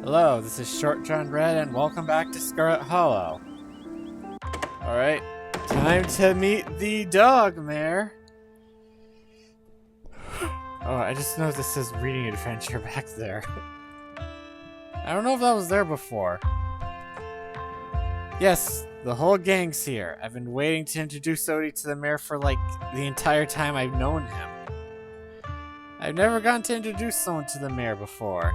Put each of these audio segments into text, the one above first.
Hello, this is Short John Red, and welcome back to Scarlet Hollow. Alright, time to meet the dog mare. Oh, I just noticed this says reading adventure back there. I don't know if that was there before. Yes, the whole gang's here. I've been waiting to introduce Odie to the mare for like the entire time I've known him. I've never gotten to introduce someone to the mare before.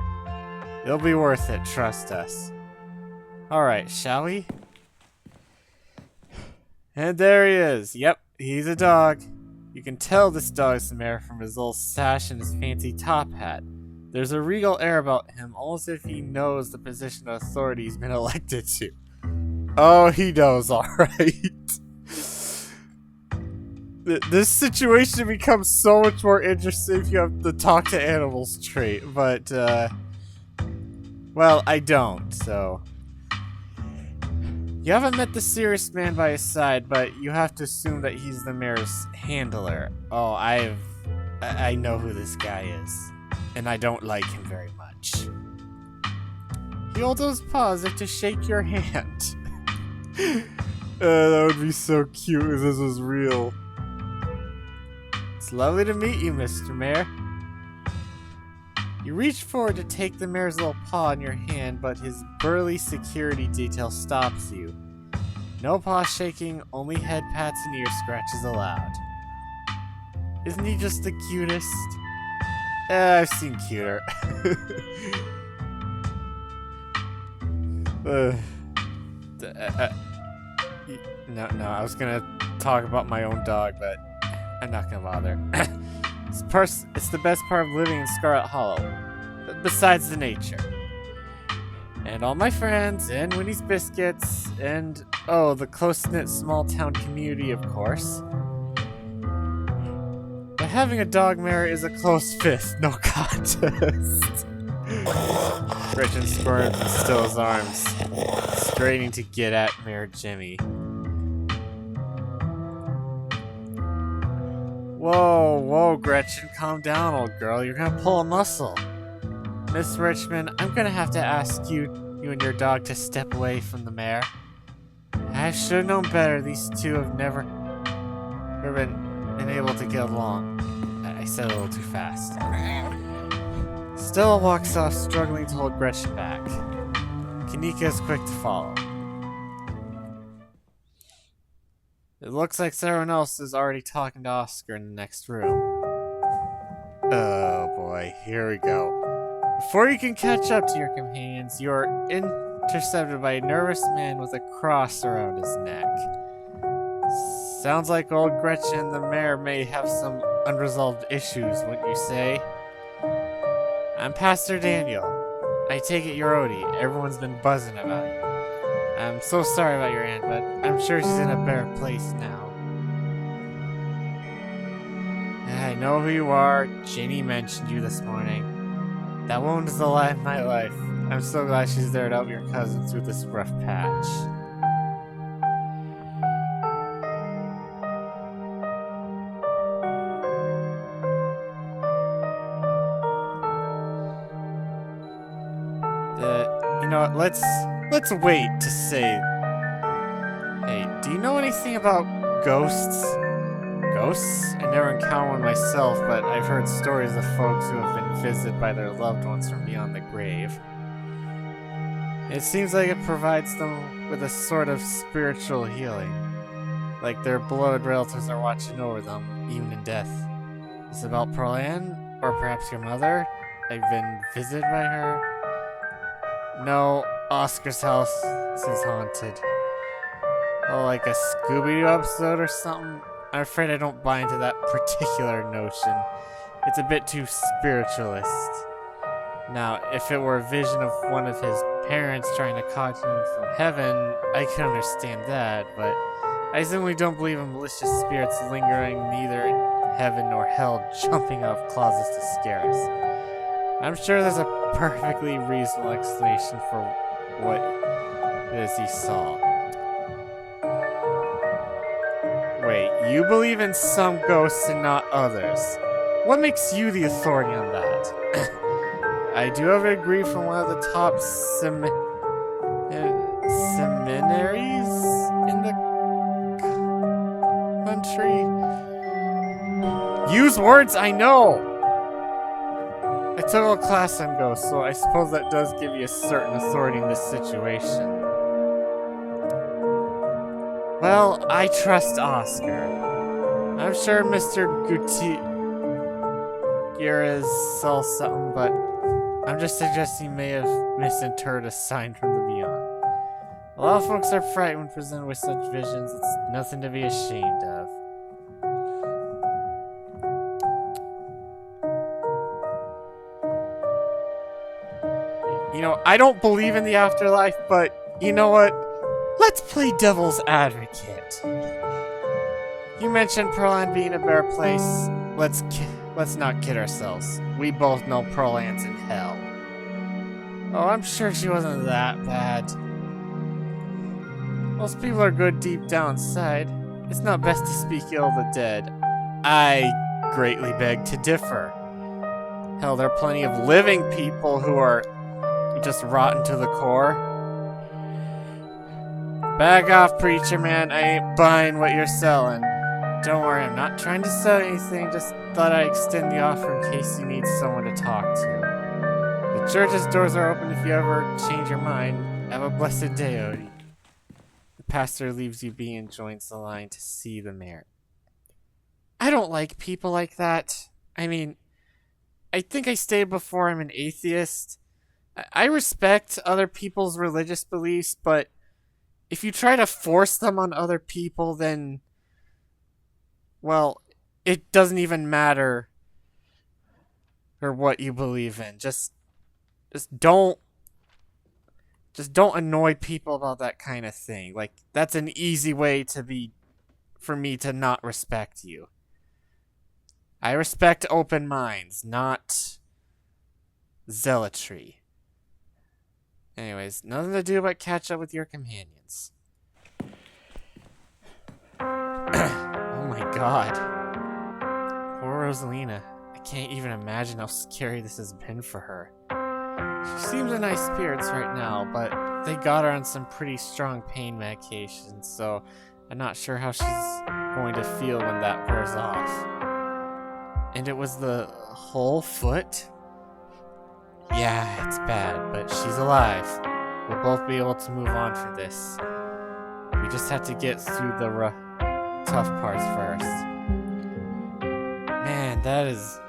It'll be worth it, trust us. Alright, shall we? And there he is. Yep, he's a dog. You can tell this dog's the mare from his little sash and his fancy top hat. There's a regal air about him, almost if he knows the position of authority he's been elected to. Oh, he knows, alright. This situation becomes so much more interesting if you have the talk to animals trait, but, well, I don't, so. You haven't met the serious man by his side, but you have to assume that he's the mayor's handler. Oh, I know who this guy is, and I don't like him very much. He holds those paws as if to shake your hand. That would be so cute if this was real. It's lovely to meet you, Mr. Mayor. You reach forward to take the mayor's little paw in your hand, but his burly security detail stops you. No paw shaking, only head pats and ear scratches allowed. Isn't he just the cutest? I've seen cuter. No, I was gonna talk about my own dog, but I'm not gonna bother. It's the best part of living in Scarlet Hollow, besides the nature. And all my friends, and Winnie's Biscuits, and, oh, the close-knit small-town community, of course. But having a dog mare is a close fifth, no contest. Gretchen squirms and stills arms, straining to get at Mayor Jimmy. Whoa, Gretchen, calm down, old girl. You're gonna pull a muscle. Miss Richmond, I'm gonna have to ask you and your dog to step away from the mare. I should have known better. These two have never been able to get along. I said a little too fast. Stella walks off, struggling to hold Gretchen back. Kanika is quick to follow. It looks like everyone else is already talking to Oscar in the next room. Oh boy, here we go. Before you can catch up to your companions, you are intercepted by a nervous man with a cross around his neck. Sounds like old Gretchen and the mayor may have some unresolved issues, wouldn't you say? I'm Pastor Daniel. I take it you're Odie. Everyone's been buzzing about you. I'm so sorry about your aunt, but I'm sure she's in a better place now. I know who you are. Ginny mentioned you this morning. That woman is the light of my life. I'm so glad she's there to help your cousin through this rough patch. You know what, let's wait to say. Hey, do you know anything about ghosts? Ghosts? I never encountered one myself, but I've heard stories of folks who have been visited by their loved ones from beyond the grave. It seems like it provides them with a sort of spiritual healing. Like their beloved relatives are watching over them, even in death. Is it about Pearl Ann? Or perhaps your mother? I've been visited by her? No, Oscar's house is haunted. Oh, like a Scooby-Doo episode or something? I'm afraid I don't buy into that particular notion. It's a bit too spiritualist. Now, if it were a vision of one of his parents trying to conjure him from heaven, I could understand that, but I simply don't believe in malicious spirits lingering neither in heaven nor hell jumping out of closets to scare us. I'm sure there's a perfectly reasonable explanation for what it is he saw. Wait, you believe in some ghosts and not others. What makes you the authority on that? I do have a degree from one of the top seminaries in the country. Use words I know! I took a class on ghosts, so I suppose that does give you a certain authority in this situation. Well, I trust Oscar. I'm sure Mr. Gutierrez saw something, but I'm just suggesting he may have misinterpreted a sign from the beyond. A lot of folks are frightened when presented with such visions. It's nothing to be ashamed of. You know, I don't believe in the afterlife, but you know what? Let's play devil's advocate. You mentioned Pearland being a better place. Let's not kid ourselves. We both know Pearland's in hell. Oh, I'm sure she wasn't that bad. Most people are good deep down inside. It's not best to speak ill of the dead. I greatly beg to differ. Hell, there are plenty of living people who are just rotten to the core. Back off, preacher man. I ain't buying what you're selling. Don't worry, I'm not trying to sell anything. Just thought I'd extend the offer in case you need someone to talk to. The church's doors are open if you ever change your mind. Have a blessed day, Odie. The pastor leaves you be and joins the line to see the mayor. I don't like people like that. I mean, I think I stated before I'm an atheist. I respect other people's religious beliefs, but if you try to force them on other people, then, well, it doesn't even matter or what you believe in. Just don't annoy people about that kind of thing. Like, that's an easy way for me to not respect you. I respect open minds, not zealotry. Anyways, nothing to do but catch up with your companions. Oh my god. Poor Rosalina. I can't even imagine how scary this has been for her. She seems in nice spirits right now, but they got her on some pretty strong pain medication, so I'm not sure how she's going to feel when that wears off. And it was the whole foot? Yeah, it's bad, but she's alive. We'll both be able to move on from this. We just have to get through the tough parts first. Man, that is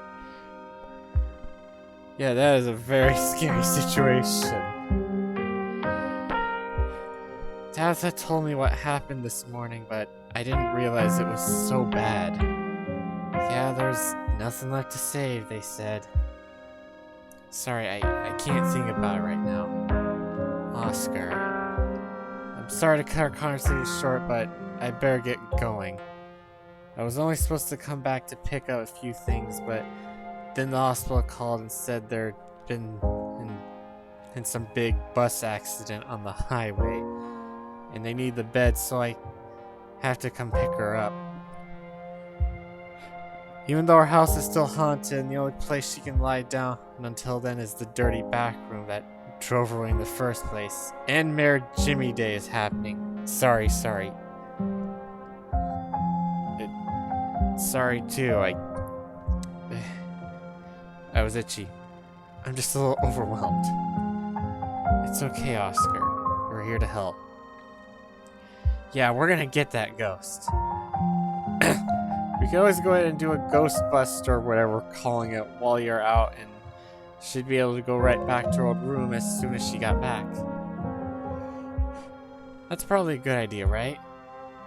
a very scary situation. Tabitha told me what happened this morning, but I didn't realize it was so bad. Yeah, there's nothing left to save, they said. Sorry, I can't think about it right now. Oscar. I'm sorry to cut our conversation short, but I better get going. I was only supposed to come back to pick up a few things, but then the hospital called and said there'd been in some big bus accident on the highway, and they need the bed, so I have to come pick her up. Even though our house is still haunted and the only place she can lie down until then is the dirty back room that drove her away in the first place. And Mayor Jimmy Day is happening. Sorry. Sorry too, I was itchy. I'm just a little overwhelmed. It's okay, Oscar. We're here to help. Yeah, we're gonna get that ghost. We can always go ahead and do a ghost bust or whatever we're calling it while you're out, and she'd be able to go right back to her old room as soon as she got back. That's probably a good idea, right?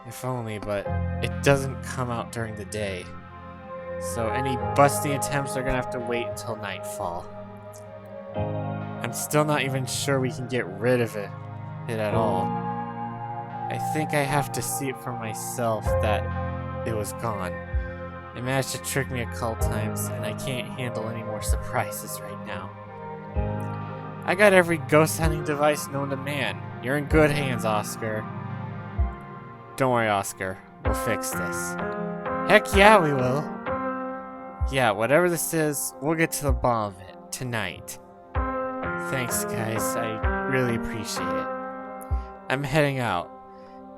If only, but it doesn't come out during the day. So any busting attempts are gonna have to wait until nightfall. I'm still not even sure we can get rid of it at all. I think I have to see it for myself that it was gone. They managed to trick me a couple times, and I can't handle any more surprises right now. I got every ghost hunting device known to man. You're in good hands, Oscar. Don't worry, Oscar. We'll fix this. Heck yeah, we will. Yeah, whatever this is, we'll get to the bottom of it tonight. Thanks, guys. I really appreciate it. I'm heading out.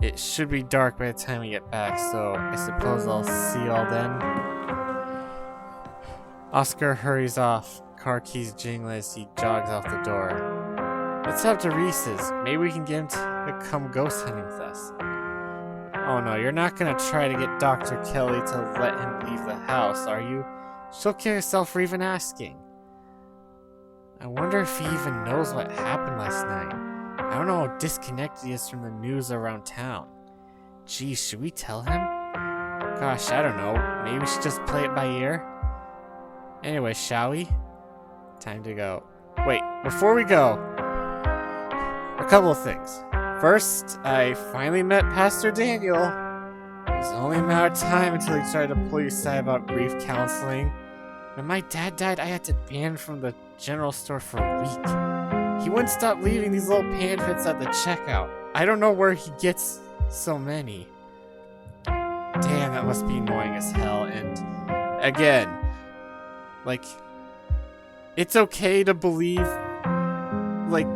It should be dark by the time we get back, so I suppose I'll see y'all then. Oscar hurries off, car keys jingling as he jogs out the door. Let's head to Reese's. Maybe we can get him to come ghost hunting with us. Oh no, you're not gonna try to get Dr. Kelly to let him leave the house, are you? She'll kill herself for even asking. I wonder if he even knows what happened last night. I don't know how disconnected he is from the news around town. Geez, should we tell him? Gosh, I don't know. Maybe we should just play it by ear? Anyway, shall we? Time to go. Wait, before we go, a couple of things. First, I finally met Pastor Daniel. It was only a matter of time until he tried to pull you aside about grief counseling. When my dad died, I had to ban him from the general store for a week. He wouldn't stop leaving these little pamphlets at the checkout. I don't know where he gets so many. Damn, that must be annoying as hell. And again, like, it's okay to believe, like,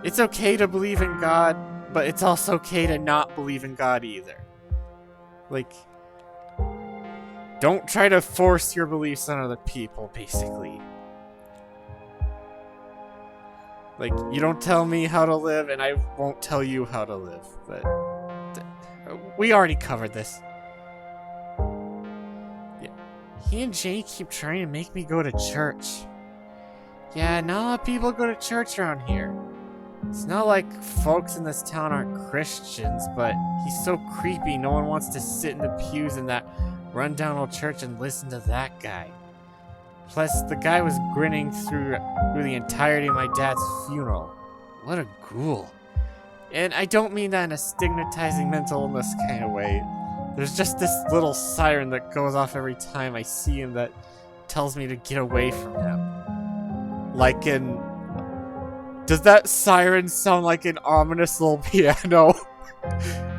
it's okay to believe in God, but it's also okay to not believe in God either. Like, don't try to force your beliefs on other people, basically. Like, you don't tell me how to live, and I won't tell you how to live. But we already covered this. Yeah. He and Jane keep trying to make me go to church. Yeah, not a lot of people go to church around here. It's not like folks in this town aren't Christians, but he's so creepy no one wants to sit in the pews in that rundown old church and listen to that guy. Plus, the guy was grinning through the entirety of my dad's funeral. What a ghoul. And I don't mean that in a stigmatizing mental illness kind of way. There's just this little siren that goes off every time I see him that tells me to get away from him. Like in... Does that siren sound like an ominous little piano?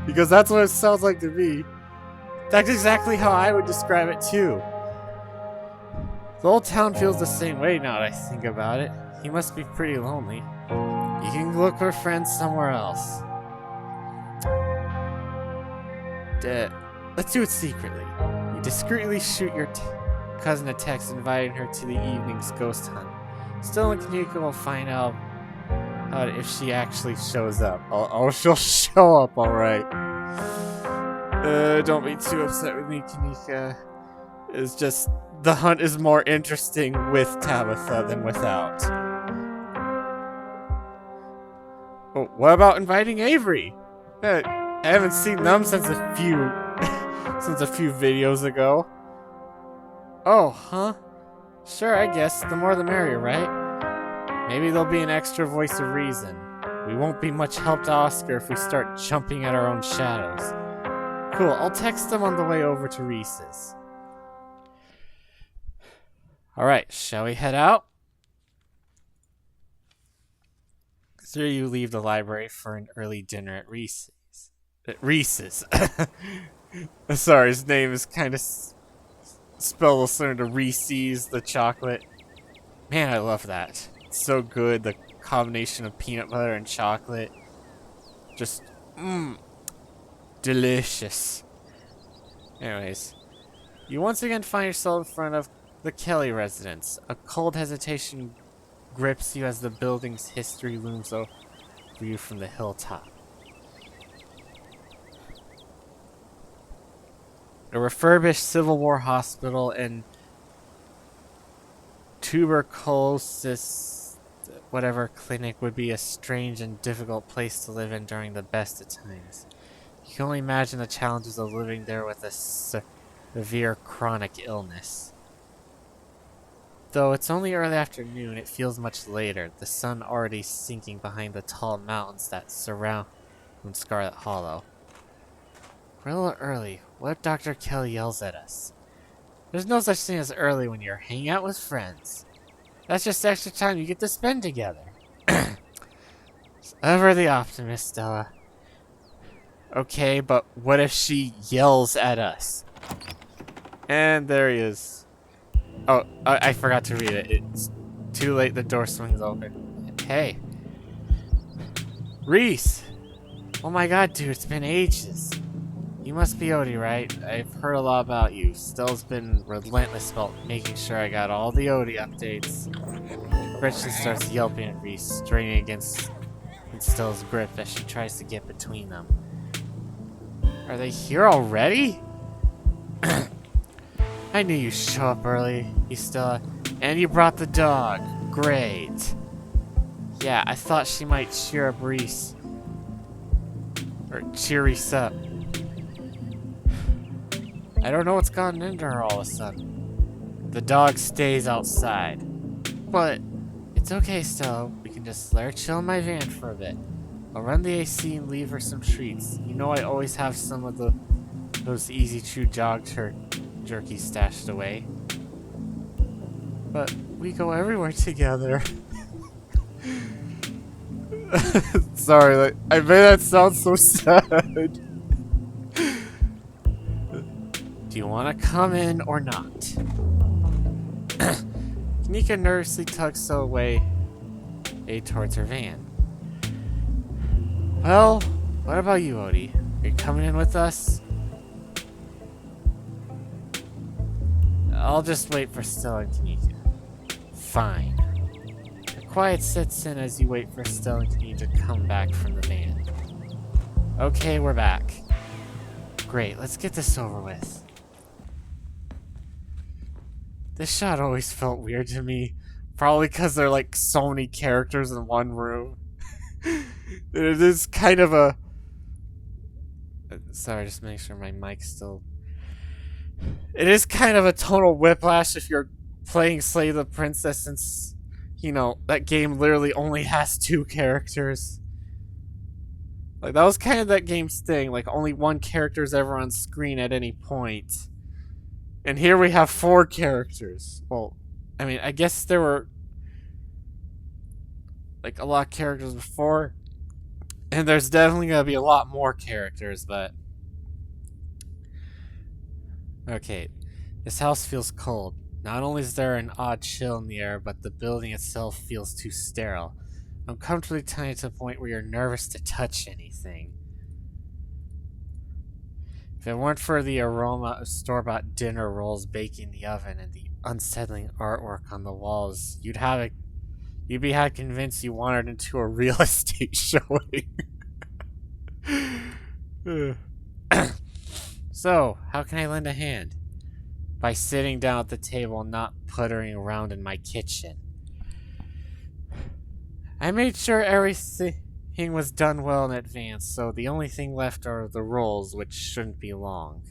Because that's what it sounds like to me. That's exactly how I would describe it too. The whole town feels the same way now that I think about it. He must be pretty lonely. You can look for friends somewhere else. Let's do it secretly. You discreetly shoot your cousin a text inviting her to the evening's ghost hunt. Still and Kanika will find out if she actually shows up. Oh, she'll show up, alright. Don't be too upset with me, Kanika. It's just, the hunt is more interesting with Tabitha than without. Oh, what about inviting Avery? I haven't seen them since a few videos ago. Oh, huh? Sure, I guess. The more the merrier, right? Maybe there'll be an extra voice of reason. We won't be much help to Oscar if we start jumping at our own shadows. Cool, I'll text them on the way over to Reese's. Alright, shall we head out? So you leave the library for an early dinner at Reese's. Sorry, his name is kind of spelled similar to Reese's, the chocolate. Man, I love that. It's so good, the combination of peanut butter and chocolate. Just, delicious. Anyways, you once again find yourself in front of the Kelly residence. A cold hesitation grips you as the building's history looms over you from the hilltop. A refurbished Civil War hospital and tuberculosis whatever clinic would be a strange and difficult place to live in during the best of times. You can only imagine the challenges of living there with a severe chronic illness. Though it's only early afternoon, it feels much later, the sun already sinking behind the tall mountains that surround Scarlet Hollow. We're a little early. What if Dr. Kelly yells at us? There's no such thing as early when you're hanging out with friends. That's just extra time you get to spend together. Ever the optimist, Stella. Okay, but what if she yells at us? And there he is. Oh, I forgot to read it. It's too late. The door swings open. Hey. Reese! Oh my god, dude, it's been ages. You must be Odie, right? I've heard a lot about you. Stella's been relentless about making sure I got all the Odie updates. Gretchen starts yelping at Reese, straining against Stella's grip as she tries to get between them. Are they here already? I knew you'd show up early, Stella. And you brought the dog. Great. Yeah, I thought she might cheer up Reese. Or cheer Reese up. I don't know what's gotten into her all of a sudden. The dog stays outside. But it's okay, Stella. We can just let her chill in my van for a bit. I'll run the AC and leave her some treats. You know I always have some of those easy chew dog jerky stashed away. But we go everywhere together. Sorry, like, I bet that sounds so sad. Do you want to come in or not? Kanika nervously tugs Stella away towards her van. Well, what about you, Odie? Are you coming in with us? I'll just wait for Stella and Kanika. Fine. The quiet sets in as you wait for Stella and Kanika to come back from the van. Okay, we're back. Great, let's get this over with. This shot always felt weird to me. Probably because there are like so many characters in one room. It is kind of a... Sorry, just make sure my mic's still... It is kind of a total whiplash if you're playing Slay the Princess, since, you know, that game literally only has 2 characters. Like, that was kind of that game's thing. Like, only 1 character is ever on screen at any point. And here we have 4 characters. Well, I mean, I guess there were like a lot of characters before, and there's definitely gonna be a lot more characters, but okay. This house feels cold. Not only is there an odd chill in the air, but the building itself feels too sterile. I'm comfortably tiny to the point where you're nervous to touch anything. If it weren't for the aroma of store-bought dinner rolls baking in the oven and the unsettling artwork on the walls, you'd be convinced you wandered into a real estate showing. So, how can I lend a hand? By sitting down at the table and not puttering around in my kitchen. I made sure everything was done well in advance, so the only thing left are the rolls, which shouldn't be long.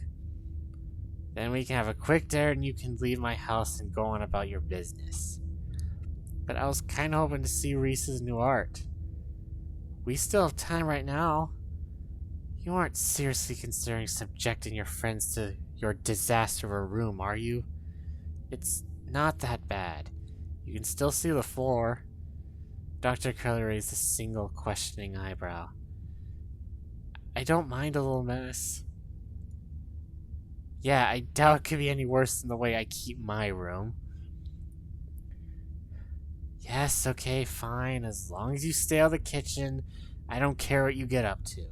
Then we can have a quick dinner and you can leave my house and go on about your business. But I was kind of hoping to see Reese's new art. We still have time right now. You aren't seriously considering subjecting your friends to your disaster of a room, are you? It's not that bad. You can still see the floor. Dr. Curly raised a single questioning eyebrow. I don't mind a little mess. Yeah, I doubt it could be any worse than the way I keep my room. Yes, okay, fine. As long as you stay out of the kitchen, I don't care what you get up to.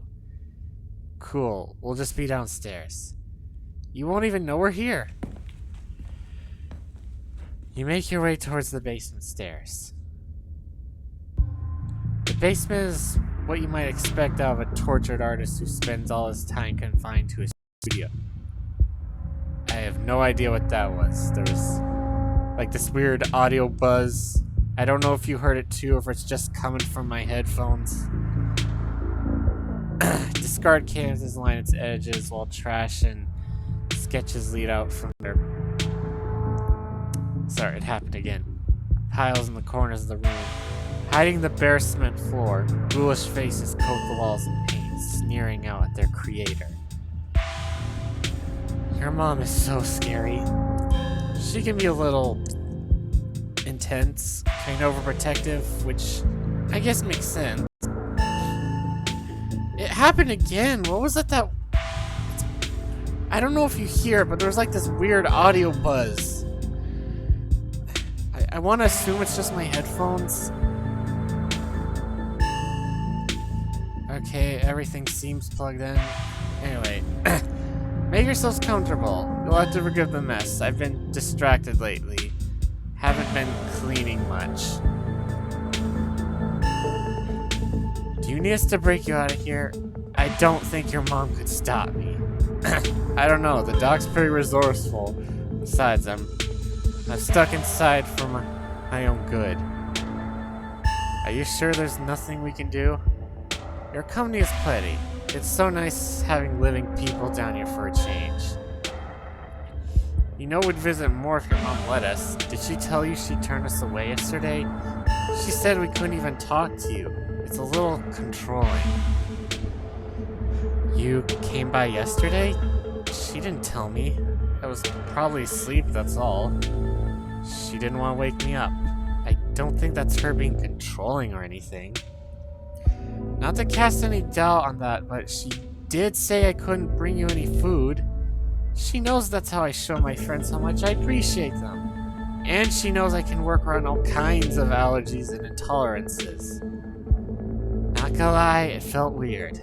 Cool, we'll just be downstairs. You won't even know we're here. You make your way towards the basement stairs. The basement is what you might expect out of a tortured artist who spends all his time confined to his studio. I have no idea what that was. There was like this weird audio buzz. I don't know if you heard it too, or if it's just coming from my headphones. Discard canvases line its edges while trash and sketches lead out from their... Sorry, it happened again. Piles in the corners of the room. Hiding the bare cement floor, ghoulish faces coat the walls in paint, sneering out at their creator. Your mom is so scary. She can be a little intense, kind of overprotective, which I guess makes sense. It happened again. What was it that... I don't know if you hear it, but there was like this weird audio buzz. I want to assume it's just my headphones. Okay, everything seems plugged in. Anyway, make yourselves comfortable. You'll have to forgive the mess. I've been distracted lately. Haven't been cleaning much. Do you need us to break you out of here? I don't think your mom could stop me. I don't know, the dog's pretty resourceful. Besides, I'm stuck inside for my own good. Are you sure there's nothing we can do? Your company is plenty. It's so nice having living people down here for a change. You know we'd visit more if your mom let us. Did she tell you she turned us away yesterday? She said we couldn't even talk to you. It's a little controlling. You came by yesterday? She didn't tell me. I was probably asleep, that's all. She didn't want to wake me up. I don't think that's her being controlling or anything. Not to cast any doubt on that, but she did say I couldn't bring you any food. She knows that's how I show my friends how much I appreciate them. And she knows I can work around all kinds of allergies and intolerances. Not gonna lie, it felt weird.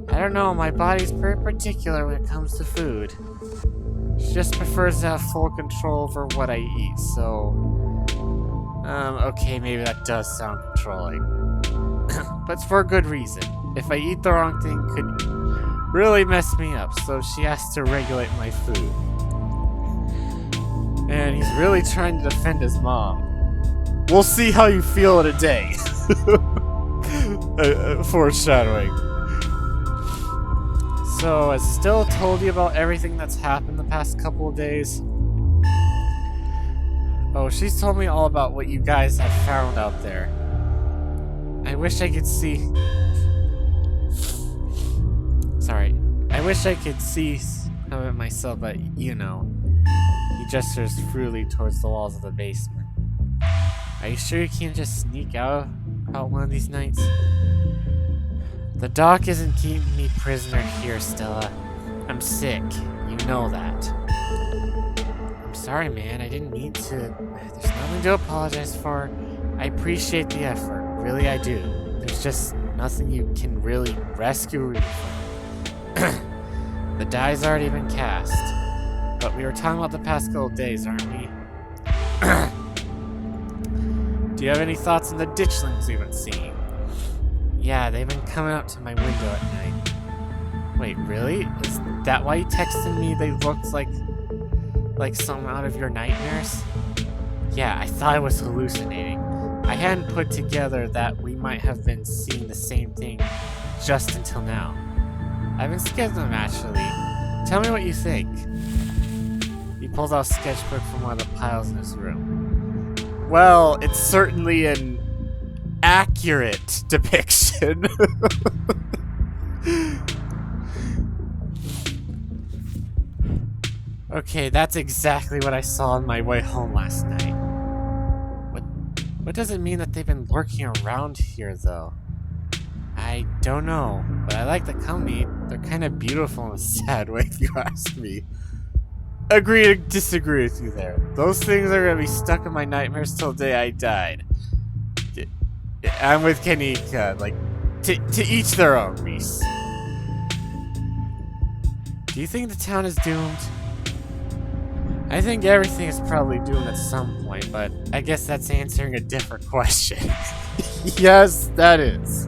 I don't know, my body's pretty particular when it comes to food. She just prefers to have full control over what I eat, so... okay, maybe that does sound controlling. But it's for a good reason. If I eat the wrong thing, it could really mess me up, so she has to regulate my food. And he's really trying to defend his mom. We'll see how you feel in a day. Foreshadowing. So, has Still told you about everything that's happened the past couple of days? Oh, she's told me all about what you guys have found out there. I wish I could see... Sorry. I wish I could see some of it myself, but you know. He gestures freely towards the walls of the basement. Are you sure you can't just sneak out one of these nights? The doc isn't keeping me prisoner here, Stella. I'm sick. You know that. I'm sorry, man. I didn't mean to... There's nothing to apologize for. I appreciate the effort. Really, I do. There's just nothing you can really rescue me from. The die's already been cast. But we were talking about the past couple days, aren't we? Do you have any thoughts on the ditchlings we've been seeing? Yeah, they've been coming up to my window at night. Wait, really? Is that why you texted me they looked like something out of your nightmares? Yeah, I thought I was hallucinating. I hadn't put together that we might have been seeing the same thing just until now. I've been scared of them, actually. Tell me what you think. He pulls out a sketchbook from one of the piles in his room. Well, it's certainly an accurate depiction. Okay, that's exactly what I saw on my way home last night. What does it mean that they've been lurking around here, though? I don't know, but I like the company. They're kind of beautiful in a sad way, if you ask me. Agree to disagree with you there. Those things are gonna be stuck in my nightmares till the day I died. I'm with Kanika, like, to each their own, Reese. Do you think the town is doomed? I think everything is probably doomed at some point, but I guess that's answering a different question. Yes, that is.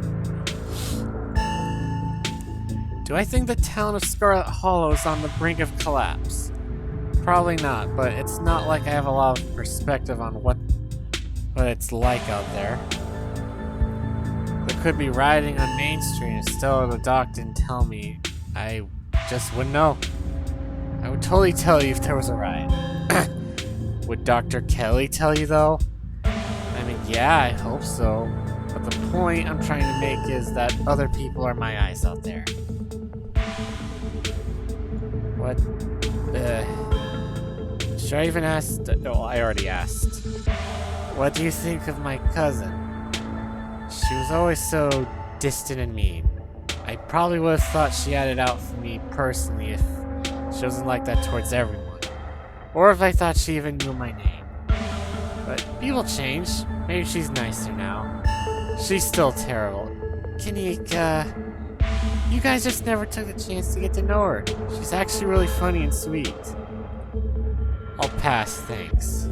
Do I think the town of Scarlet Hollow is on the brink of collapse? Probably not, but it's not like I have a lot of perspective on what it's like out there. There could be rioting on Main Street and still the doc didn't tell me. I just wouldn't know. I would totally tell you if there was a riot. Would Dr. Kelly tell you, though? I mean, yeah, I hope so. But the point I'm trying to make is that other people are my eyes out there. What? Should I even ask? No, I already asked. What do you think of my cousin? She was always so distant and mean. I probably would have thought she had it out for me personally if she wasn't like that towards everyone. Or if I thought she even knew my name. But people change. Maybe she's nicer now. She's still terrible. Kinnick, you guys just never took the chance to get to know her. She's actually really funny and sweet. I'll pass, thanks.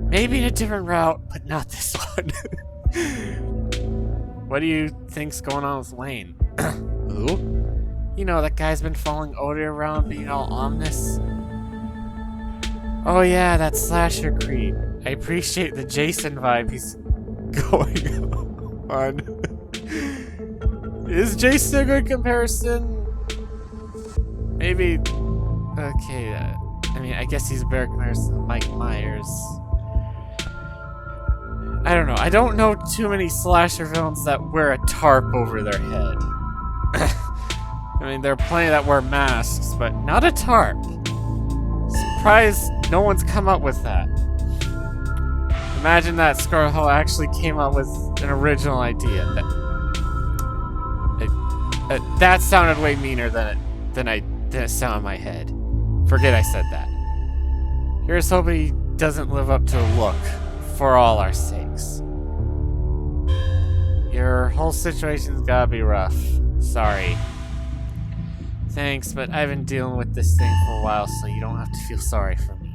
Maybe in a different route, but not this one. What do you think's going on with Lane? Who? You know, that guy's been following Odie around being all ominous. Oh yeah, that slasher creep. I appreciate the Jason vibe he's going on. Is Jason a good comparison? Maybe. Okay, I mean, I guess he's a better comparison than Mike Myers. I don't know. I don't know too many slasher villains that wear a tarp over their head. I mean, there are plenty that wear masks, but not a tarp. Surprised no one's come up with that. Imagine that Scarlet actually came up with an original idea. That sounded way meaner than it sounded in my head. Forget I said that. Here's hoping he doesn't live up to the look, for all our sakes. Your whole situation's gotta be rough. Sorry. Thanks, but I've been dealing with this thing for a while, so you don't have to feel sorry for me.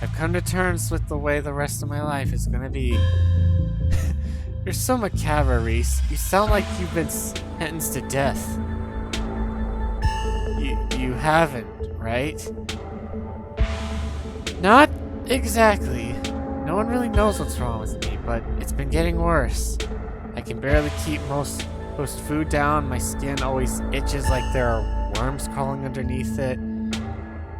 I've come to terms with the way the rest of my life is gonna be. You're so macabre, Reese. You sound like you've been sentenced to death. You haven't, right? Not exactly. No one really knows what's wrong with me, but it's been getting worse. I can barely keep most food down. My skin always itches like there are worms crawling underneath it.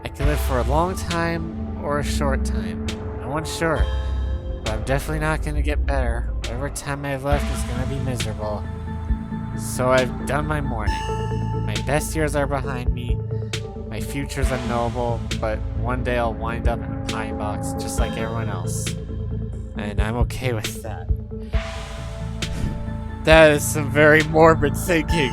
I can live for a long time or a short time. No one's sure. But I'm definitely not going to get better. Whatever time I have left is going to be miserable. So I've done my mourning. My best years are behind me. My future's unknowable, but one day I'll wind up in a pine box just like everyone else. And I'm okay with that. That is some very morbid thinking.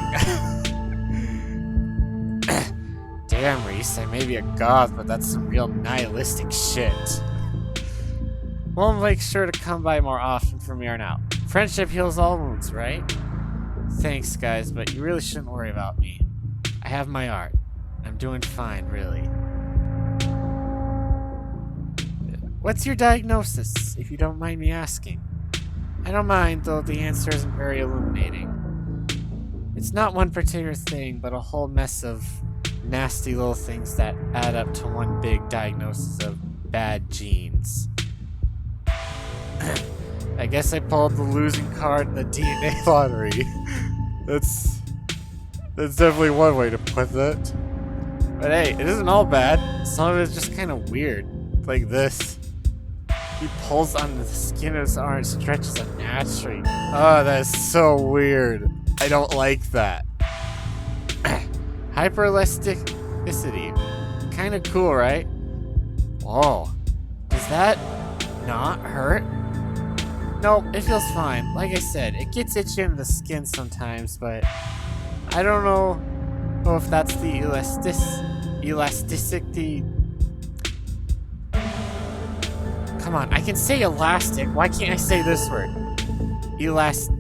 Damn, Reese, I may be a goth, but that's some real nihilistic shit. Well, make sure to come by more often from here on out. Friendship heals all wounds, right? Thanks, guys, but you really shouldn't worry about me. I have my art. I'm doing fine, really. What's your diagnosis, if you don't mind me asking? I don't mind, though the answer isn't very illuminating. It's not one particular thing, but a whole mess of nasty little things that add up to one big diagnosis of bad genes. I guess I pulled the losing card in the DNA lottery. That's definitely one way to put it. But hey, it isn't all bad. Some of it's just kind of weird. Like this. He pulls on the skin of his arm and stretches it naturally. Oh, that is so weird. I don't like that. Hyperelasticity. Kind of cool, right? Whoa. Does that not hurt? Nope, it feels fine. Like I said, it gets itchy under the skin sometimes, but I don't know if that's the elasticity. Come on, I can say elastic. Why can't I say this word? Elasticity,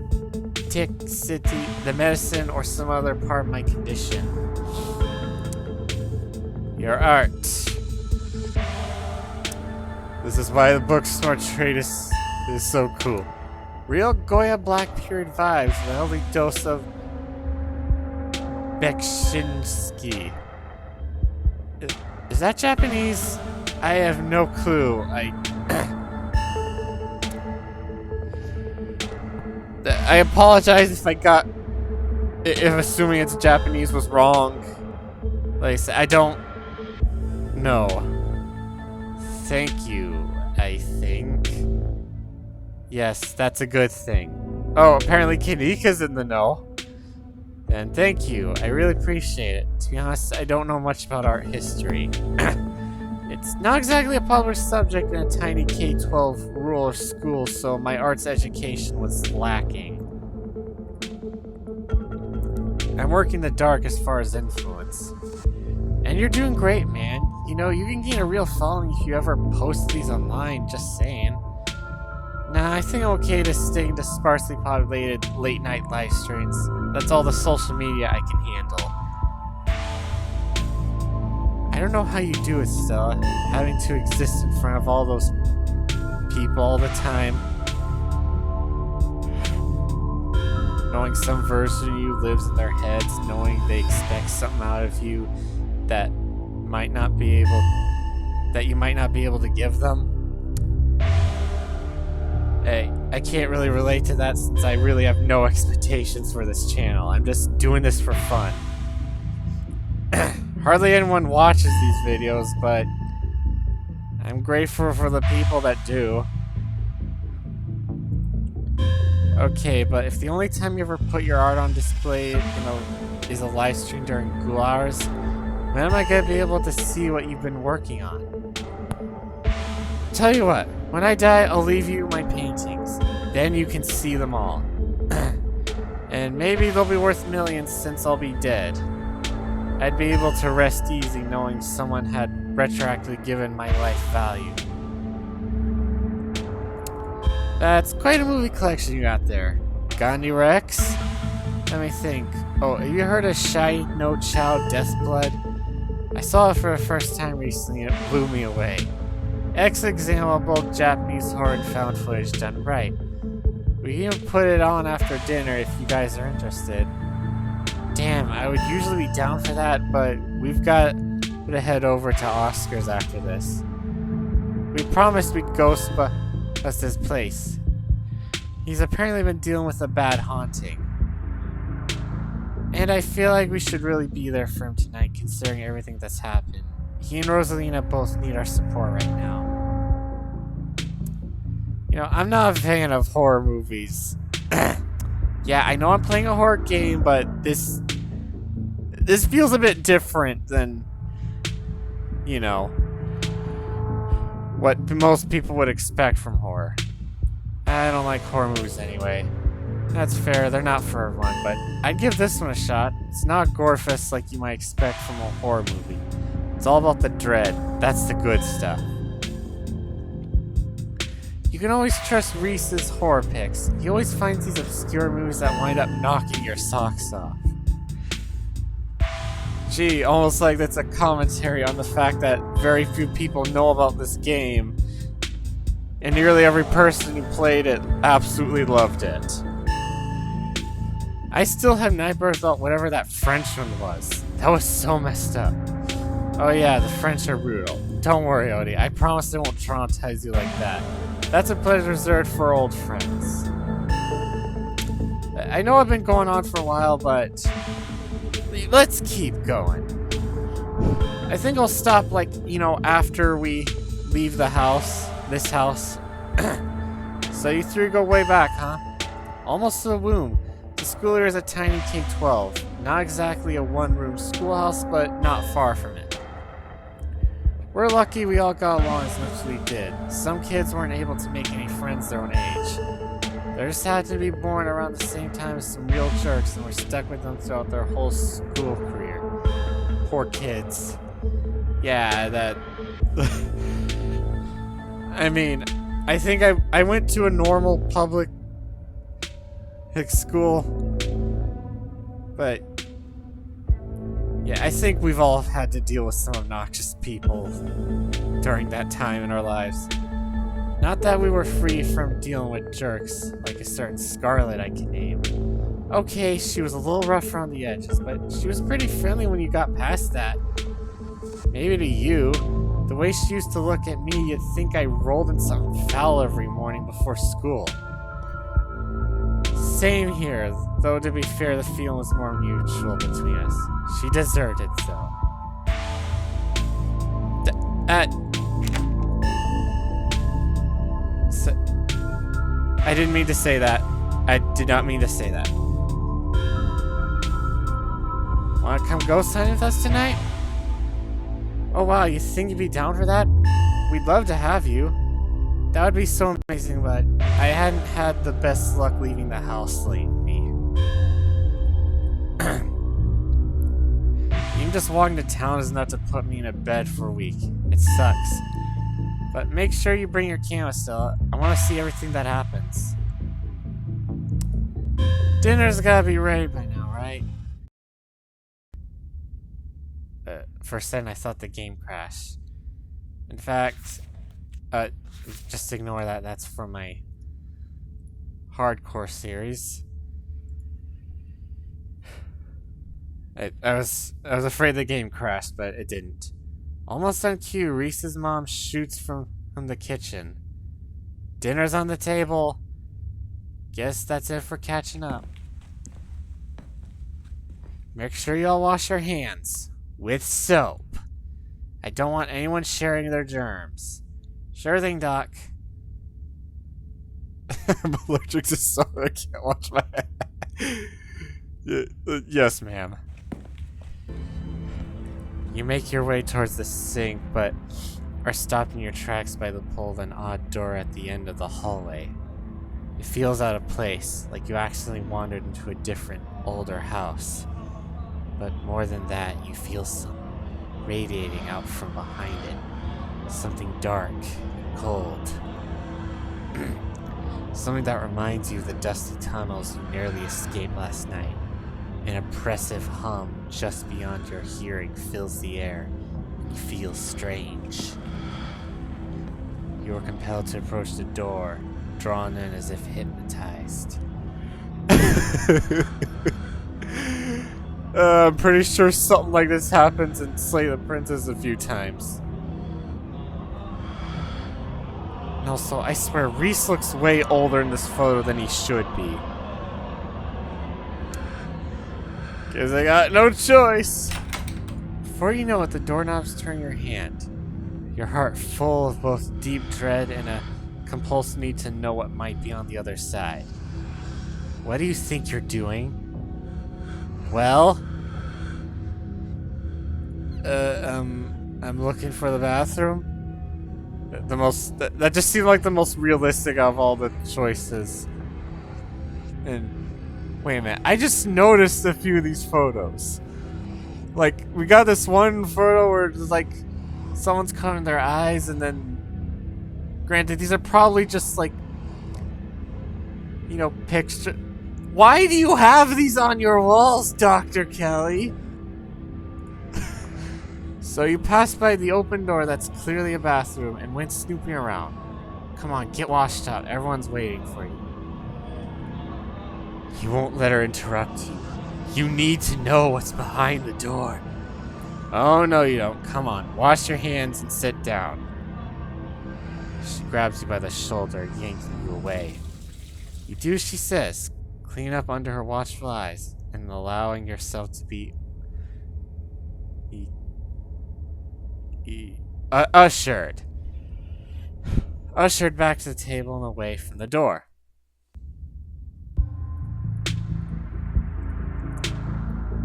the medicine, or some other part of my condition. Your art. This is why the Booksmart trade is so cool. Real Goya Black period vibes with a healthy dose of Bekshinsky. Is that Japanese? I have no clue. I apologize if if assuming it's Japanese was wrong. Like I said, I don't know. Thank you, I think. Yes, that's a good thing. Oh, apparently Kinika's in the know. And thank you, I really appreciate it. To be honest, I don't know much about art history. It's not exactly a popular subject in a tiny K-12 rural school, so my arts education was lacking. I'm working the dark as far as influence. And you're doing great, man. you know, you can gain a real following if you ever post these online, just saying. Nah, I think I'm okay to stay to sparsely populated late-night live streams. That's all the social media I can handle. I don't know how you do it, Stella, having to exist in front of all those people all the time. Knowing some version of you lives in their heads, knowing they expect something out of you that you might not be able to give them. Hey, I can't really relate to that since I really have no expectations for this channel. I'm just doing this for fun. Hardly anyone watches these videos, but I'm grateful for the people that do. Okay, but if the only time you ever put your art on display, is a live stream during school hours, when am I gonna be able to see what you've been working on? Tell you what, when I die, I'll leave you my paintings. Then you can see them all. And maybe they'll be worth millions since I'll be dead. I'd be able to rest easy knowing someone had retroactively given my life value. That's quite a movie collection you got there. Gandhi Rex? Let me think. Oh, have you heard of Shai no Chao Deathblood? I saw it for the first time recently and it blew me away. Example Japanese horror and found footage done right. We can even put it on after dinner if you guys are interested. Damn, I would usually be down for that, but we've got to head over to Oscar's after this. We promised we'd ghost bust his place. He's apparently been dealing with a bad haunting. And I feel like we should really be there for him tonight, considering everything that's happened. He and Rosalina both need our support right now. You know, I'm not a fan of horror movies. Yeah, I know I'm playing a horror game, but this feels a bit different than, you know, what most people would expect from horror. I don't like horror movies anyway. That's fair, they're not for everyone, but I'd give this one a shot. It's not gore fest like you might expect from a horror movie. It's all about the dread. That's the good stuff. You can always trust Reese's horror picks. He always finds these obscure movies that wind up knocking your socks off. Gee, almost like that's a commentary on the fact that very few people know about this game, and nearly every person who played it absolutely loved it. I still have nightmares about whatever that French one was. That was so messed up. Oh yeah, the French are brutal. Don't worry, Odie. I promise I won't traumatize you like that. That's a pleasure reserved for old friends. I know I've been going on for a while, but let's keep going. I think I'll stop, like, you know, after we leave the house, this house. So you three go way back, huh? Almost to the womb. The school here is a tiny K-12. Not exactly a one-room schoolhouse, but not far from it. We're lucky we all got along as much as we did. Some kids weren't able to make any friends their own age. They just had to be born around the same time as some real jerks and were stuck with them throughout their whole school career. Poor kids. Yeah, that... I mean, I think I went to a normal public school, but yeah, I think we've all had to deal with some obnoxious people during that time in our lives. Not that we were free from dealing with jerks, like a certain Scarlet I can name. Okay, she was a little rough around the edges, but she was pretty friendly when you got past that. Maybe to you. The way she used to look at me, you'd think I rolled in something foul every morning before school. Same here, though to be fair, the feeling was more mutual between us. She deserved it, though. I didn't mean to say that. I did not mean to say that. Wanna come ghost hunting with us tonight? Oh wow, you think you'd be down for that? We'd love to have you. That would be so amazing, but I hadn't had the best luck leaving the house lately. You Even just walking to town is enough to put me in a bed for a week. It sucks. But make sure you bring your camera still. I want to see everything that happens. Dinner's gotta be ready by now, right? For a second I thought the game crashed. In fact, just ignore that. That's from my hardcore series. I was afraid the game crashed, but it didn't. Almost on cue, Reese's mom shoots from the kitchen. Dinner's on the table. Guess that's it for catching up. Make sure you all wash your hands with soap. I don't want anyone sharing their germs. Sure thing, Doc. I'm allergic to soap. I can't wash my hands. Yes, ma'am. You make your way towards the sink, but are stopped in your tracks by the pull of an odd door at the end of the hallway. It feels out of place, like you accidentally wandered into a different, older house. But more than that, you feel something radiating out from behind it. Something dark and cold. Something that reminds you of the dusty tunnels you narrowly escaped last night. An oppressive hum just beyond your hearing fills the air, and you feel strange. You are compelled to approach the door, drawn in as if hypnotized. I'm pretty sure something like this happens in Slay the Princess a few times. And also, I swear, Reese looks way older in this photo than he should be. Cause I got no choice. Before you know it, the doorknobs turn your hand. Your heart full of both deep dread and a compulsive need to know what might be on the other side. What do you think you're doing? Well, I'm looking for the bathroom. That just seemed like the most realistic of all the choices. And wait a minute, I just noticed a few of these photos. Like, we got this one photo where it's like someone's covering their eyes, and then, granted, these are probably just like, you know, picture. Why do you have these on your walls, Dr. Kelly? So you passed by the open door that's clearly a bathroom and went snooping around. Come on, get washed out. Everyone's waiting for you. You won't let her interrupt you. You need to know what's behind the door. Oh, no you don't. Come on, wash your hands and sit down. She grabs you by the shoulder, yanking you away. You do as she says, clean up under her watchful eyes, and allowing yourself to be ushered back to the table and away from the door.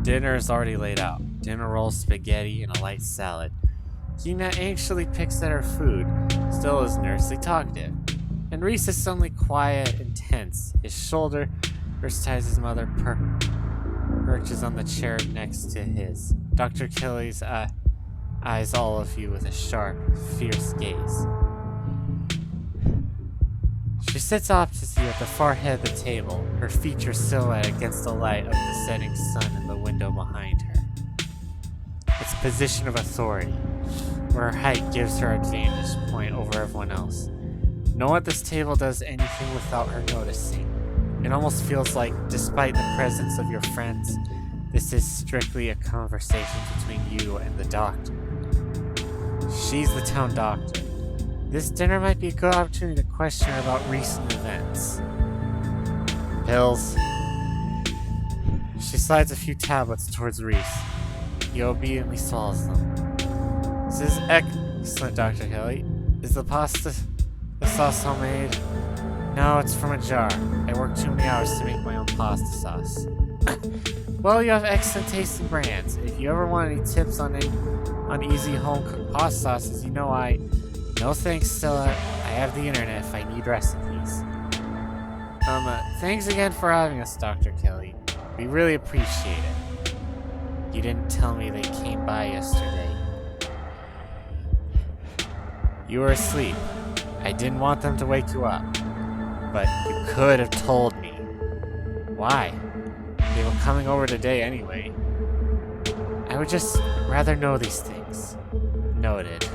Dinner is already laid out. Dinner rolls, spaghetti, and a light salad. Gina anxiously picks at her food, still is nervously talkative. And Reese is suddenly quiet and tense. His shoulder first ties his mother perches on the chair next to his. Dr. Kelly's eyes all of you with a sharp, fierce gaze. She sits opposite you at the far head of the table, her features silhouetted against the light of the setting sun in the window behind her. It's a position of authority, where her height gives her advantage point over everyone else. No one at this table does anything without her noticing. It almost feels like, despite the presence of your friends, this is strictly a conversation between you and the doctor. She's the town doctor. This dinner might be a good opportunity to question her about recent events. Pills. She slides a few tablets towards Reese. He obediently swallows them. This is excellent, Dr. Kelly. Is the sauce homemade? No, it's from a jar. I worked too many hours to make my own pasta sauce. Well, you have excellent tasting brands. If you ever want any tips on easy home-cooked pasta sauces, you know no thanks, Stella. I have the internet if I need recipes. Thanks again for having us, Dr. Kelly. We really appreciate it. You didn't tell me they came by yesterday. You were asleep. I didn't want them to wake you up. But you could have told me. Why? They were coming over today anyway. I would just rather know these things. Noted.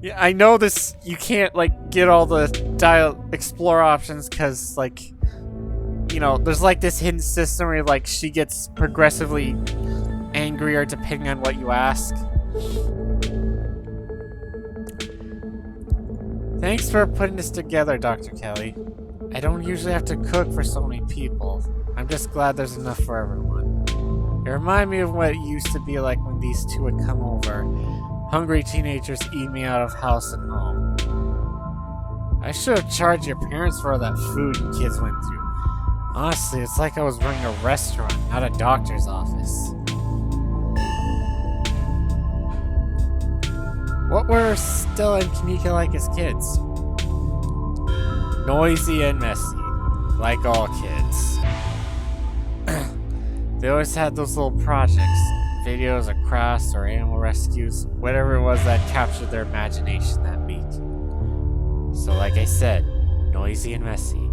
Yeah, I know this. You can't like get all the explore options because like, you know, there's like this hidden system where like she gets progressively angrier depending on what you ask. Thanks for putting this together, Dr. Kelly. I don't usually have to cook for so many people. I'm just glad there's enough for everyone. It reminded me of what it used to be like when these two would come over. Hungry teenagers eat me out of house and home. I should have charged your parents for all that food you kids went through. Honestly, it's like I was running a restaurant, not a doctor's office. What were Stella and Kamika like as kids? Noisy and messy, like all kids. They always had those little projects, videos of crafts or animal rescues, whatever it was that captured their imagination that week. So like I said, noisy and messy.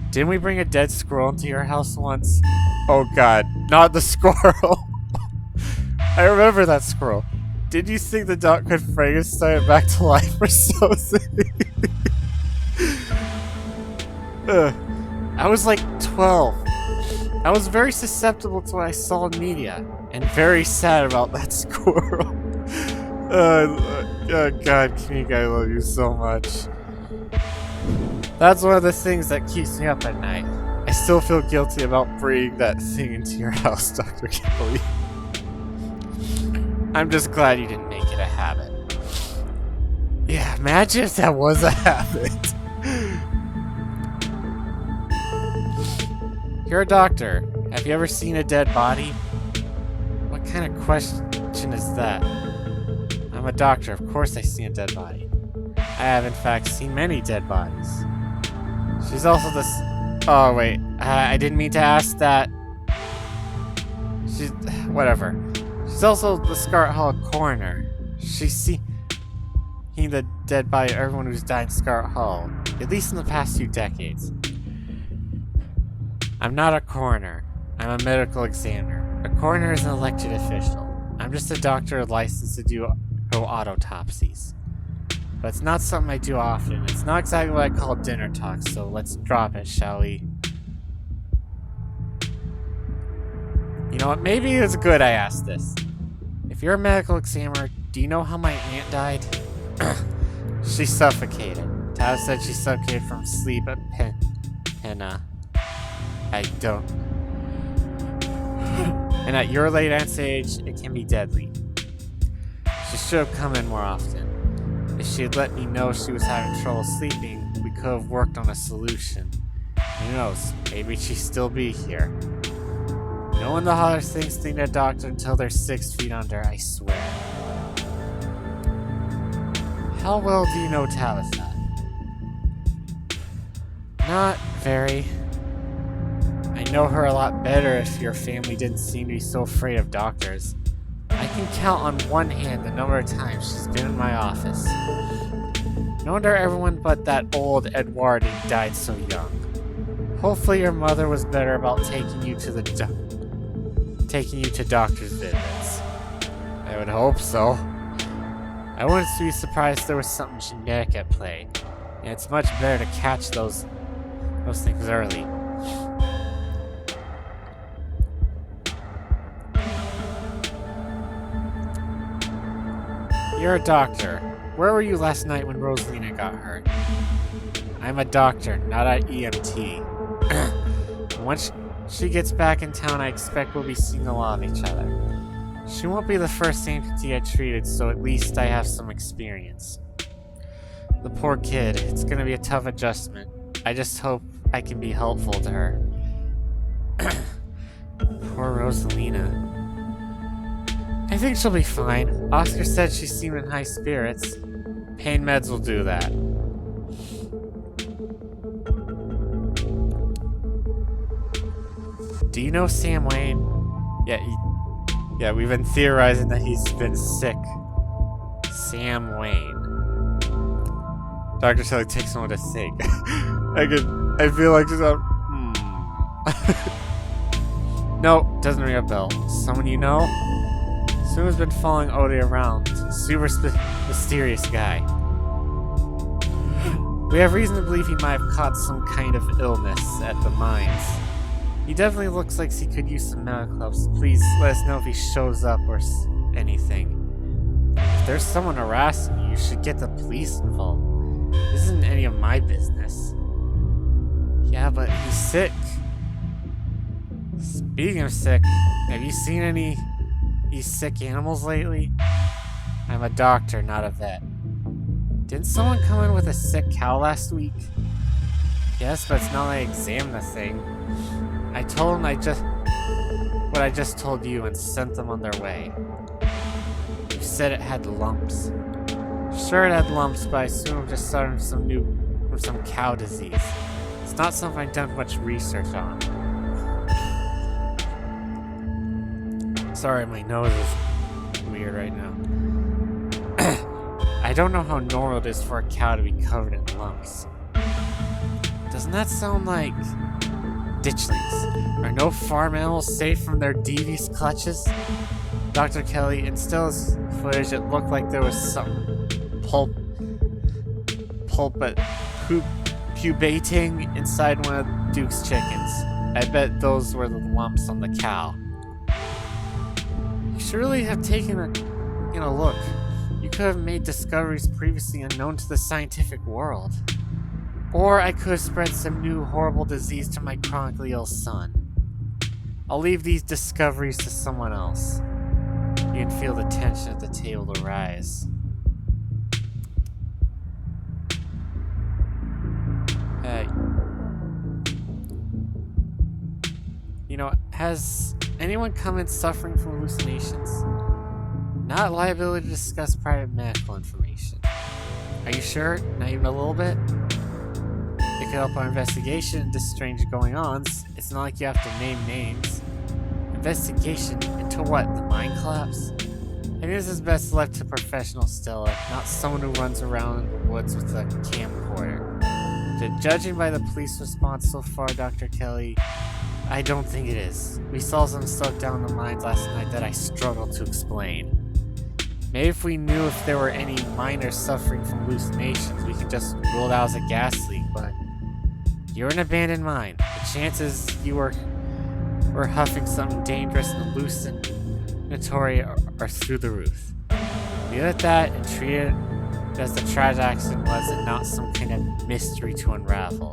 Didn't we bring a dead squirrel into your house once? Oh god, not the squirrel. I remember that squirrel. Did you think the dog could Frankenstein it back to life or something? I was like 12. I was very susceptible to what I saw in media, and very sad about that squirrel. Oh god, Kamika, I love you so much. That's one of the things that keeps me up at night. I still feel guilty about bringing that thing into your house, Dr. Kelly. I'm just glad you didn't make it a habit. Yeah, imagine if that was a habit. You're a doctor. Have you ever seen a dead body? What kind of question is that? I'm a doctor. Of course I've seen a dead body. I have, in fact, seen many dead bodies. She's also this... Oh, wait. I didn't mean to ask that. She's... Whatever. She's also the Scarlet Hall coroner. She's seen the dead body of everyone who's died in Scarlet Hall, at least in the past few decades. I'm not a coroner. I'm a medical examiner. A coroner is an elected official. I'm just a doctor licensed to do autopsies. But it's not something I do often. It's not exactly what I call dinner talk, so let's drop it, shall we? You know what? Maybe it's good I asked this. If you're a medical examiner, do you know how my aunt died? She suffocated. Tav said she suffocated from sleep at I don't. And at your late aunt's age, it can be deadly. She should have come in more often. If she had let me know she was having trouble sleeping, we could have worked on a solution. Who knows, maybe she'd still be here. No one in the holler thinks they need a doctor until they're 6 feet under, I swear. How well do you know Talitha? Not very. I know her a lot better if your family didn't seem to be so afraid of doctors. I can count on one hand the number of times she's been in my office. No wonder everyone but that old Edwardi died so young. Hopefully your mother was better about taking you to doctor's visits. I would hope so. I wouldn't be surprised if there was something genetic at play, and it's much better to catch those things early. You're a doctor. Where were you last night when Rosalina got hurt? I'm a doctor, not an EMT. Once she gets back in town, I expect we'll be seeing a lot of each other. She won't be the first amputee I treated, so at least I have some experience. The poor kid. It's gonna be a tough adjustment. I just hope I can be helpful to her. Poor Rosalina. I think she'll be fine. Oscar said she seemed in high spirits. Pain meds will do that. Do you know Sam Wayne? Yeah, we've been theorizing that he's been sick. Sam Wayne. Dr. Kelly takes a moment to think. I feel like just No, doesn't ring a bell. Someone you know? Someone's been following Odie around. Super mysterious guy. We have reason to believe he might have caught some kind of illness at the mines. He definitely looks like he could use some medical help. So please let us know if he shows up or anything. If there's someone harassing you, you should get the police involved. This isn't any of my business. Yeah, but he's sick. Speaking of sick, have you seen any sick animals lately? I'm a doctor, not a vet. Didn't someone come in with a sick cow last week? Yes, but it's not like I examined the thing. I told him what I just told you and sent them on their way. You said it had lumps. Sure, it had lumps, but I assume it just started from some cow disease. It's not something I've done much research on. Sorry, my nose is weird right now. I don't know how normal it is for a cow to be covered in lumps. Doesn't that sound like ditchlings? Are no farm animals safe from their devious clutches? Dr. Kelly, in Stella's footage, it looked like there was some pupating inside one of Duke's chickens. I bet those were the lumps on the cow. You should really have taken a look. You could have made discoveries previously unknown to the scientific world. Or I could have spread some new horrible disease to my chronically ill son. I'll leave these discoveries to someone else. You can feel the tension at the table rise. Has anyone come in suffering from hallucinations? Not liability to discuss private medical information. Are you sure? Not even a little bit? It could help our investigation into strange going-ons. It's not like you have to name names. Investigation into what? The mine collapse? I think this is best left to professional Stella, not someone who runs around in the woods with a camcorder. Judging by the police response so far, Dr. Kelly, I don't think it is. We saw some stuff down the mines last night that I struggled to explain. Maybe if we knew if there were any miners suffering from hallucinations, we could just rule it out as a gas leak, but you're an abandoned mine. The chances you were huffing something dangerous and hallucinatory are through the roof. Leave it at that and treat it as the tragic accident was and not some kind of mystery to unravel.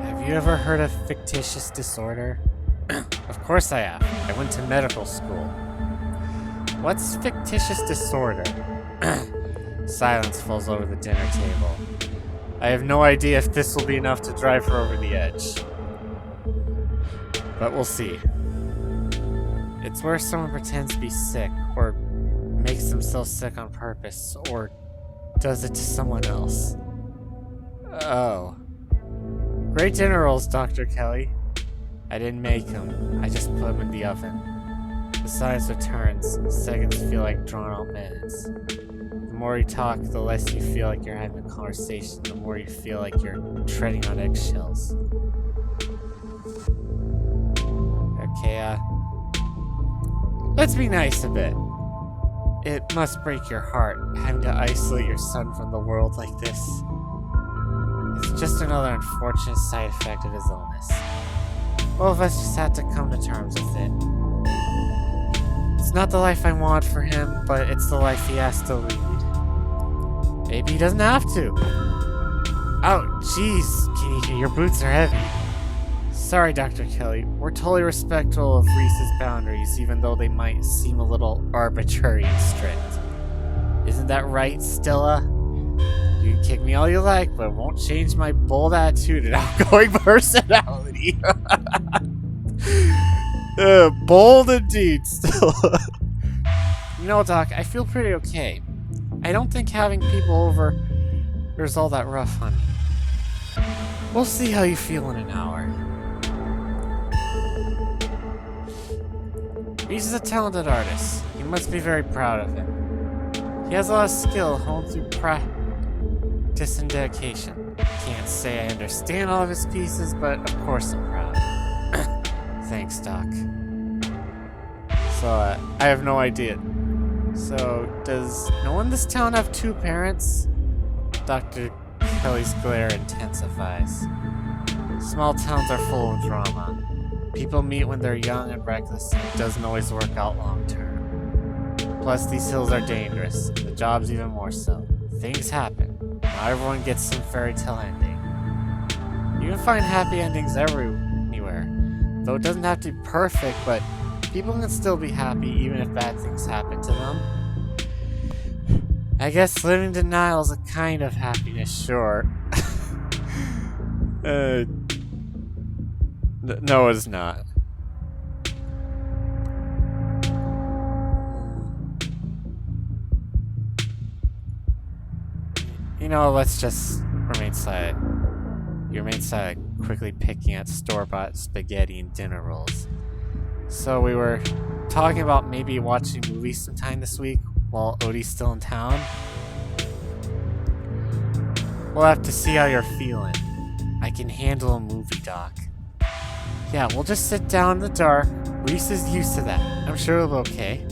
Have you ever heard of fictitious disorder? Of course I have. I went to medical school. What's fictitious disorder? Silence falls over the dinner table. I have no idea if this will be enough to drive her over the edge. But we'll see. It's where someone pretends to be sick, or makes themselves sick on purpose, or does it to someone else. Oh. Great dinner rolls, Dr. Kelly. I didn't make them. I just put them in the oven. The silence returns. Seconds feel like drawn-out minutes. The more you talk, the less you feel like you're having a conversation. The more you feel like you're treading on eggshells. Okay, let's be nice a bit. It must break your heart, having to isolate your son from the world like this. It's just another unfortunate side effect of his illness. All of us just had to come to terms with it. It's not the life I want for him, but it's the life he has to lead. Maybe he doesn't have to. Oh, jeez, your boots are heavy. Sorry, Dr. Kelly. We're totally respectful of Reese's boundaries, even though they might seem a little arbitrary and strict. Isn't that right, Stella? You can kick me all you like, but it won't change my bold attitude and outgoing personality. Bold indeed, still. You know, Doc, I feel pretty okay. I don't think having people over is all that rough, honey. We'll see how you feel in an hour. Reese is a talented artist. You must be very proud of him. He has a lot of skill honed through practice and dedication. Can't say I understand all of his pieces, but of course I'm proud. Thanks, Doc. So, I have no idea. So, does no one in this town have two parents? Dr. Kelly's glare intensifies. Small towns are full of drama. People meet when they're young and reckless, and it doesn't always work out long term. Plus, these hills are dangerous, and the job's even more so. Things happen. Not everyone gets some fairy tale ending. You can find happy endings anywhere, though it doesn't have to be perfect, but people can still be happy even if bad things happen to them. I guess living in denial is a kind of happiness, sure. No, it's not. You know, let's just remain silent. You remain silent, quickly picking at store-bought spaghetti and dinner rolls. So we were talking about maybe watching movies sometime this week while Odie's still in town. We'll have to see how you're feeling. I can handle a movie, Doc. Yeah, we'll just sit down in the dark. Reese is used to that. I'm sure it'll be okay.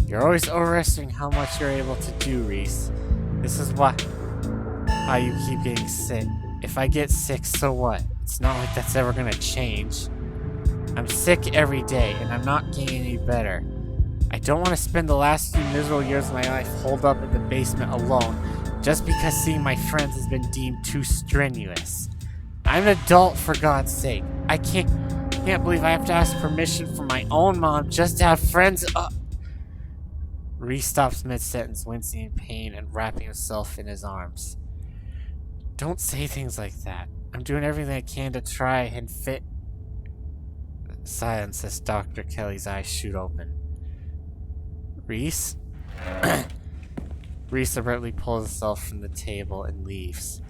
You're always overestimating how much you're able to do, Reese. This is how you keep getting sick. If I get sick, so what? It's not like that's ever gonna change. I'm sick every day, and I'm not getting any better. I don't want to spend the last few miserable years of my life holed up in the basement alone just because seeing my friends has been deemed too strenuous. I'm an adult, for God's sake. I can't believe I have to ask permission from my own mom just to have friends. Reese stops mid-sentence, wincing in pain and wrapping himself in his arms. Don't say things like that. I'm doing everything I can to try and fit. Silence as Dr. Kelly's eyes shoot open. Reese? Reese abruptly pulls herself from the table and leaves.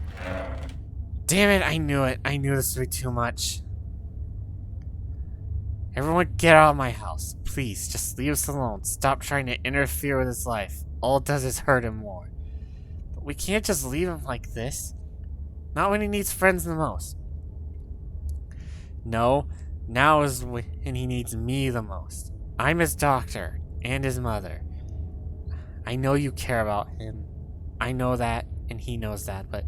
Damn it, I knew it. I knew this would be too much. Everyone get out of my house. Please, just leave us alone. Stop trying to interfere with his life. All it does is hurt him more. But we can't just leave him like this. Not when he needs friends the most. No, now is when he needs me the most. I'm his doctor and his mother. I know you care about him. I know that, and he knows that, but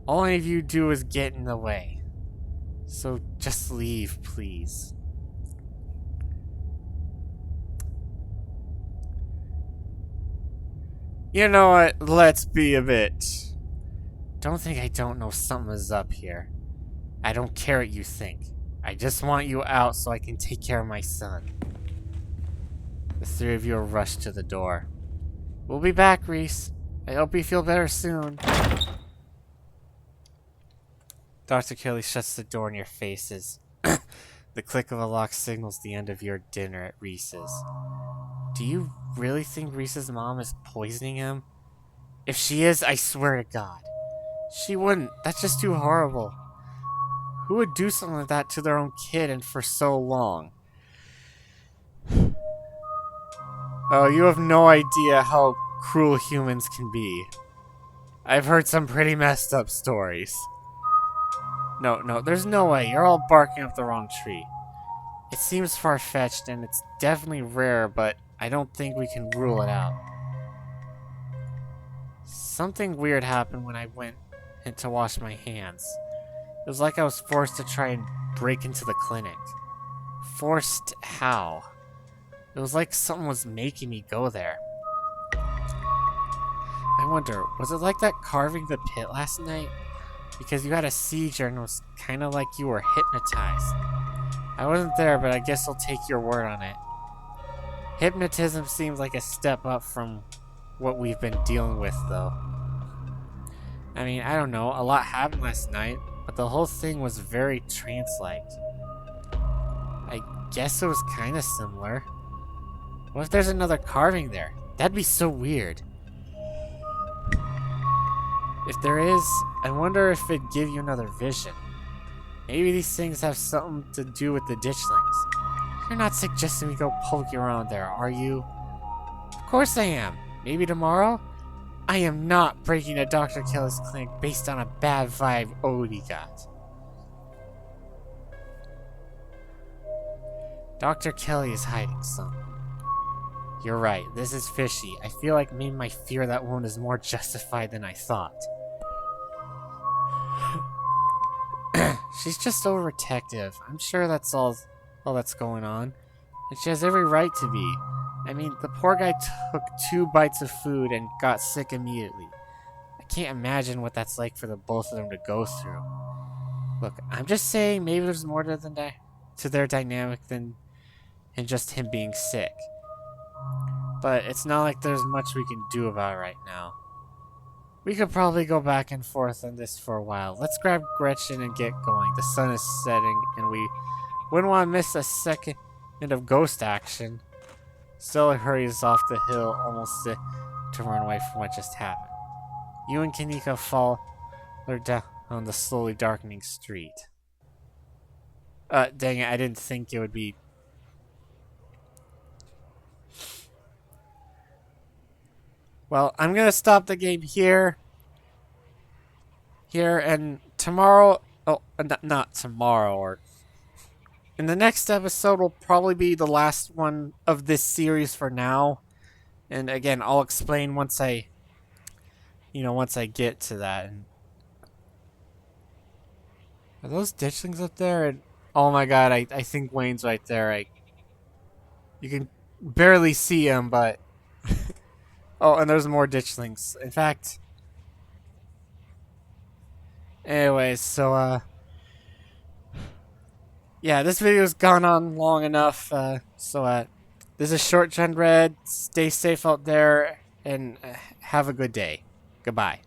all any of you do is get in the way. So just leave, please. You know what? Let's be a bit. Don't think I don't know something is up here. I don't care what you think. I just want you out so I can take care of my son. The three of you are rushed to the door. We'll be back, Reese. I hope you feel better soon. Dr. Kelly shuts the door in your faces. The click of a lock signals the end of your dinner at Reese's. Do you really think Reese's mom is poisoning him? If she is, I swear to God. She wouldn't. That's just too horrible. Who would do something like that to their own kid and for so long? Oh, you have no idea how cruel humans can be. I've heard some pretty messed up stories. No, there's no way. You're all barking up the wrong tree. It seems far-fetched and it's definitely rare, but I don't think we can rule it out. Something weird happened when I went in to wash my hands. It was like I was forced to try and break into the clinic. Forced how? It was like something was making me go there. I wonder, was it like that carving the pit last night? Because you had a seizure and it was kind of like you were hypnotized. I wasn't there, but I guess I'll take your word on it. Hypnotism seems like a step up from what we've been dealing with, though. I mean, I don't know, a lot happened last night, but the whole thing was very trance-like. I guess it was kind of similar. What if there's another carving there? That'd be so weird. If there is, I wonder if it'd give you another vision. Maybe these things have something to do with the ditchlings. You're not suggesting we go poke around there, are you? Of course I am. Maybe tomorrow? I am not breaking a Dr. Kelly's clinic based on a bad vibe Odie got. Dr. Kelly is hiding something. You're right, this is fishy. I feel like maybe my fear of that wound is more justified than I thought. She's just overprotective. I'm sure that's all that's going on. And she has every right to be. I mean, the poor guy took 2 bites of food and got sick immediately. I can't imagine what that's like for the both of them to go through. Look, I'm just saying maybe there's more to their dynamic than just him being sick. But it's not like there's much we can do about it right now. We could probably go back and forth on this for a while. Let's grab Gretchen and get going. The sun is setting, and we wouldn't want to miss a second of ghost action. Stella hurries off the hill, almost to run away from what just happened. You and Kanika follow her down on the slowly darkening street. Dang it, I didn't think it would be... Well, I'm gonna stop the game here, and tomorrow, not tomorrow, or in the next episode will probably be the last one of this series for now. And again, I'll explain once I get to that. And are those ditchlings up there? And oh my god, I think Wayne's right there. You can barely see him, but oh, and there's more ditchlings. In fact, anyways, so yeah, this video's gone on long enough. This is Short Gen Red. Stay safe out there, and have a good day. Goodbye.